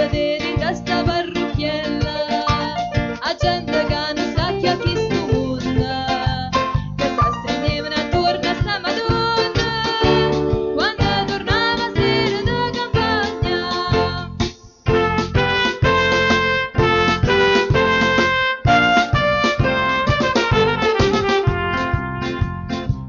vedere in questa parrucchiella a gente che non sa chi ha chi sto mondo, che sta stringevano attorno a sta Madonna quando tornava sera da campagna.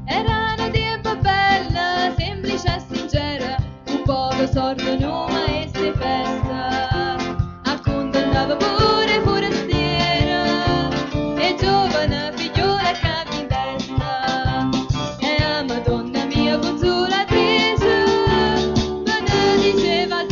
Era una tipa bella, semplice e sincera, un po' di sordo nome e se festa, accontentava pure forestiera e giovane figliola che aveva in testa. E a Madonna mia consolatrice, me ne diceva